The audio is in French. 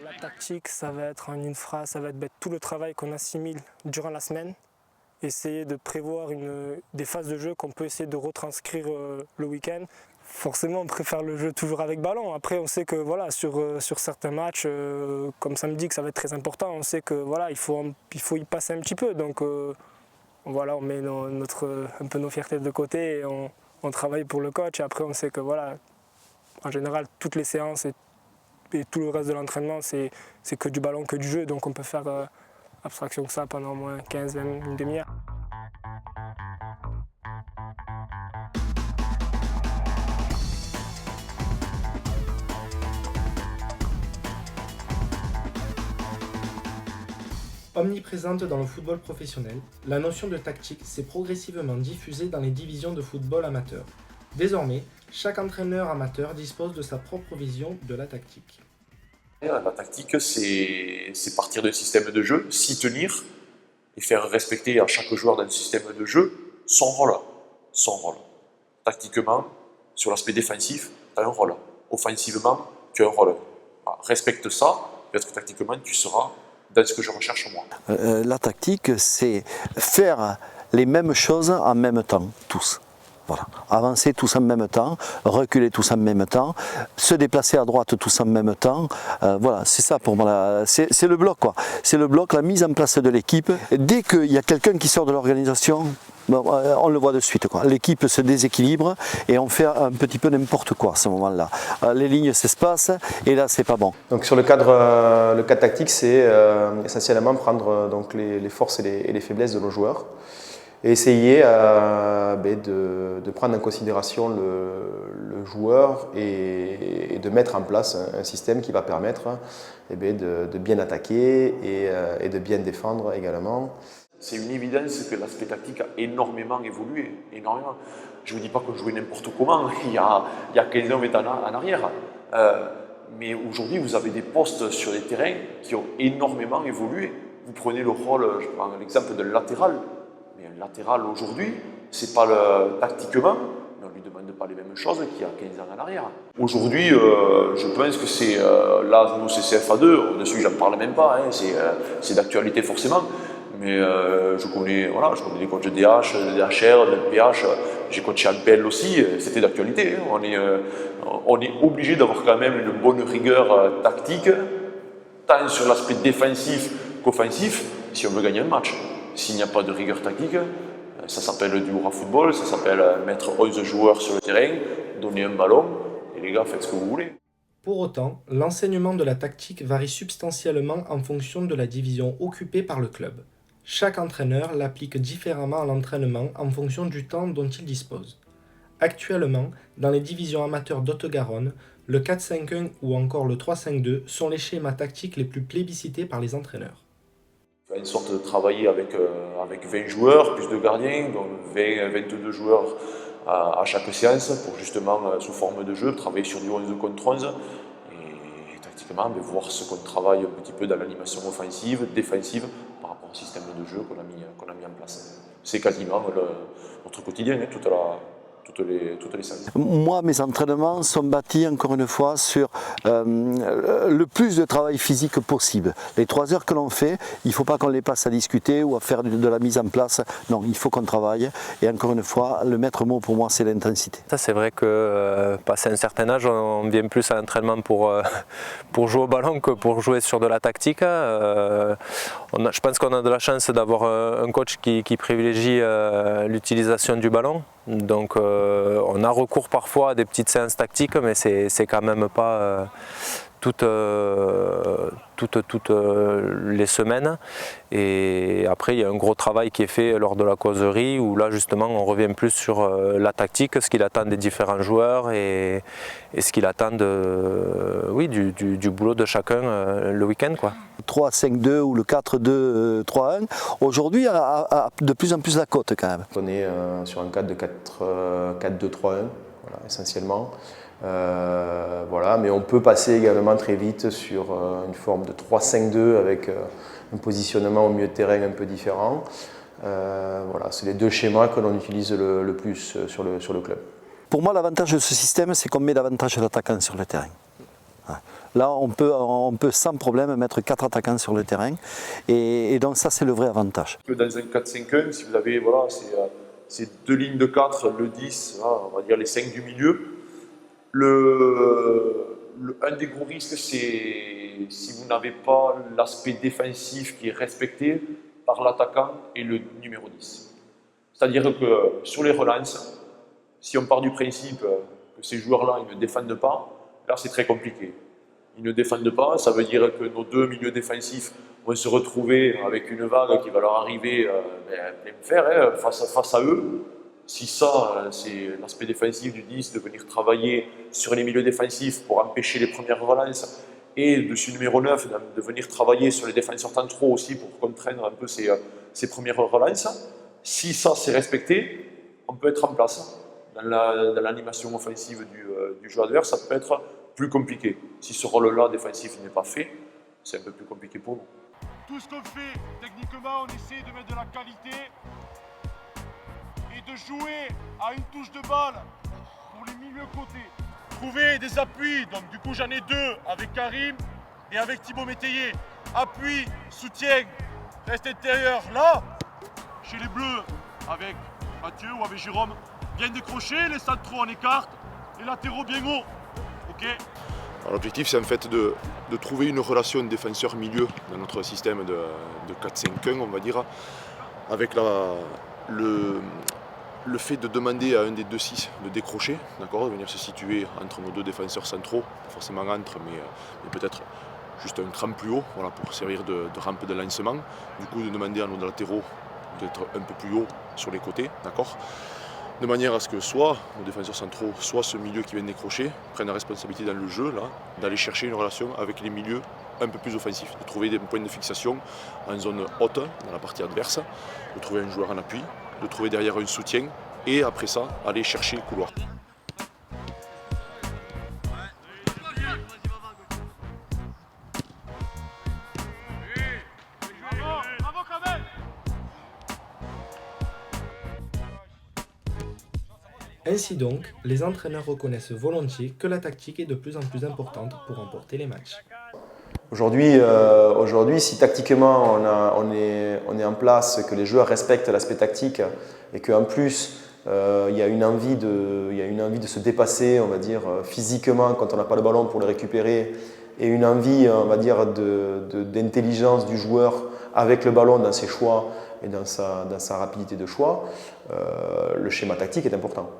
La tactique, ça va être en une phrase, ça va être tout le travail qu'on assimile durant la semaine. Essayer de prévoir des phases de jeu qu'on peut essayer de retranscrire le week-end. Forcément, on préfère le jeu toujours avec ballon. Après, on sait que voilà, sur certains matchs, comme samedi, que ça va être très important, on sait que voilà, il faut y passer un petit peu. Donc voilà, on met un peu nos fiertés de côté et on travaille pour le coach. Et après, on sait que voilà, en général, toutes les séances et tout le reste de l'entraînement, c'est que du ballon, que du jeu. Donc on peut faire abstraction que ça pendant au moins 15, 20, une demi-heure. Omniprésente dans le football professionnel, la notion de tactique s'est progressivement diffusée dans les divisions de football amateur. Désormais, chaque entraîneur amateur dispose de sa propre vision de la tactique. La tactique, c'est partir d'un système de jeu, s'y tenir et faire respecter à chaque joueur d'un système de jeu son rôle. Tactiquement, sur l'aspect défensif, tu as un rôle. Offensivement, tu as un rôle. Voilà, respecte ça, peut-être que tactiquement, tu seras dans ce que je recherche moi. La tactique, c'est faire les mêmes choses en même temps, tous. Voilà. Avancer tous en même temps, reculer tous en même temps, se déplacer à droite tous en même temps. Voilà, c'est ça pour moi. C'est le bloc, quoi. C'est le bloc, la mise en place de l'équipe. Dès qu'il y a quelqu'un qui sort de l'organisation, on le voit de suite, quoi. L'équipe se déséquilibre et on fait un petit peu n'importe quoi à ce moment-là. Les lignes s'espacent et là, c'est pas bon. Donc sur le cadre tactique, c'est essentiellement prendre donc les forces et les faiblesses de nos joueurs. Et essayer de prendre en considération le joueur et de mettre en place un système qui va permettre de bien attaquer et de bien défendre également. C'est une évidence que l'aspect tactique a énormément évolué. Énormément. Je ne vous dis pas qu'on jouait n'importe comment il y a 15 ans en arrière. Mais aujourd'hui, vous avez des postes sur les terrains qui ont énormément évolué. Vous prenez le rôle, je prends l'exemple de latéral. Mais un latéral aujourd'hui, c'est pas tactiquement, mais on ne lui demande pas les mêmes choses qu'il y a 15 ans en arrière. Aujourd'hui, je pense que c'est, là, nous c'est CFA2, au-dessus j'en parle même pas, hein, c'est d'actualité forcément, mais je connais des coachs de DH, de DHR, de PH, j'ai coaché en PL aussi, c'était d'actualité. Hein. On est obligé d'avoir quand même une bonne rigueur tactique, tant sur l'aspect défensif qu'offensif, si on veut gagner un match. S'il n'y a pas de rigueur tactique, ça s'appelle du hurrah football, ça s'appelle mettre 11 joueurs sur le terrain, donner un ballon, et les gars, faites ce que vous voulez. Pour autant, l'enseignement de la tactique varie substantiellement en fonction de la division occupée par le club. Chaque entraîneur l'applique différemment à l'entraînement en fonction du temps dont il dispose. Actuellement, dans les divisions amateurs d'Haute-Garonne, le 4-5-1 ou encore le 3-5-2 sont les schémas tactiques les plus plébiscités par les entraîneurs. Une sorte de travailler avec 20 joueurs, plus de gardiens, donc 22 joueurs à chaque séance pour justement, sous forme de jeu, travailler sur du 11 contre 11 et tactiquement voir ce qu'on travaille un petit peu dans l'animation offensive, défensive par rapport au système de jeu qu'on a mis en place. C'est quasiment notre quotidien, hein, toutes les séances. Moi, mes entraînements sont bâtis, encore une fois, sur le plus de travail physique possible. Les 3 heures que l'on fait, il ne faut pas qu'on les passe à discuter ou à faire de la mise en place. Non, il faut qu'on travaille. Et encore une fois, le maître mot pour moi, c'est l'intensité. Ça, c'est vrai que passé un certain âge, on vient plus à l'entraînement pour jouer au ballon que pour jouer sur de la tactique. Je pense qu'on a de la chance d'avoir un coach qui privilégie l'utilisation du ballon. Donc on a recours parfois à des petites séances tactiques, mais c'est quand même pas toutes les semaines. Et après, il y a un gros travail qui est fait lors de la causerie où là justement on revient plus sur la tactique, ce qu'il attend des différents joueurs et ce qu'il attend du boulot de chacun le week-end, quoi. 3-5-2 ou le 4-2-3-1, aujourd'hui a de plus en plus la cote quand même. On est sur un cadre de 4-2-3-1, voilà, essentiellement. Mais on peut passer également très vite sur une forme de 3-5-2 avec un positionnement au milieu de terrain un peu différent. C'est les 2 schémas que l'on utilise le plus sur le club. Pour moi, l'avantage de ce système, c'est qu'on met davantage d'attaquants sur le terrain. Là, on peut sans problème mettre 4 attaquants sur le terrain. Et donc ça, c'est le vrai avantage. Dans un 4-5-1, si vous avez voilà, ces 2 lignes de 4, le 10, hein, on va dire les 5 du milieu, un des gros risques, c'est si vous n'avez pas l'aspect défensif qui est respecté par l'attaquant et le numéro 10. C'est-à-dire que sur les relances, si on part du principe que ces joueurs-là ils ne défendent pas, là c'est très compliqué. Ils ne défendent pas, ça veut dire que nos 2 milieux défensifs vont se retrouver avec une vague qui va leur arriver plein fer face à eux. Si ça, c'est l'aspect défensif du 10, de venir travailler sur les milieux défensifs pour empêcher les premières relances, et dessus numéro 9, de venir travailler sur les défenseurs centraux aussi pour contraindre un peu ces premières relances. Si ça c'est respecté, on peut être en place. Dans l'animation offensive du jeu adverse, ça peut être plus compliqué. Si ce rôle-là défensif n'est pas fait, c'est un peu plus compliqué pour nous. Tout ce qu'on fait, techniquement, on essaie de mettre de la qualité et de jouer à une touche de balle pour les milieux côtés. Trouver des appuis, donc du coup j'en ai 2 avec Karim et avec Thibaut Métayer. Appui, soutien, reste intérieur. Là, chez les Bleus, avec Mathieu ou avec Jérôme, bien décroché, les centraux en écarte, les latéraux bien hauts. Ok. L'objectif, c'est en fait de trouver une relation défenseur-milieu dans notre système de 4-5-1, on va dire, avec le fait de demander à un des 2-6 de décrocher, de venir se situer entre nos 2 défenseurs centraux, pas forcément entre, mais peut-être juste un cran plus haut, voilà, pour servir de rampe de lancement. Du coup, de demander à nos latéraux d'être un peu plus haut sur les côtés, d'accord, de manière à ce que soit nos défenseurs centraux, soit ce milieu qui vient décrocher, prennent la responsabilité dans le jeu, là, d'aller chercher une relation avec les milieux un peu plus offensifs, de trouver des points de fixation en zone haute, dans la partie adverse, de trouver un joueur en appui, de trouver derrière un soutien, et après ça, aller chercher le couloir. Ainsi donc, les entraîneurs reconnaissent volontiers que la tactique est de plus en plus importante pour remporter les matchs. Aujourd'hui, si tactiquement on est en place, que les joueurs respectent l'aspect tactique et qu'en plus il y a une envie de se dépasser, on va dire, physiquement quand on n'a pas le ballon pour le récupérer, et une envie, on va dire, d'intelligence du joueur avec le ballon dans ses choix et dans sa rapidité de choix, le schéma tactique est important.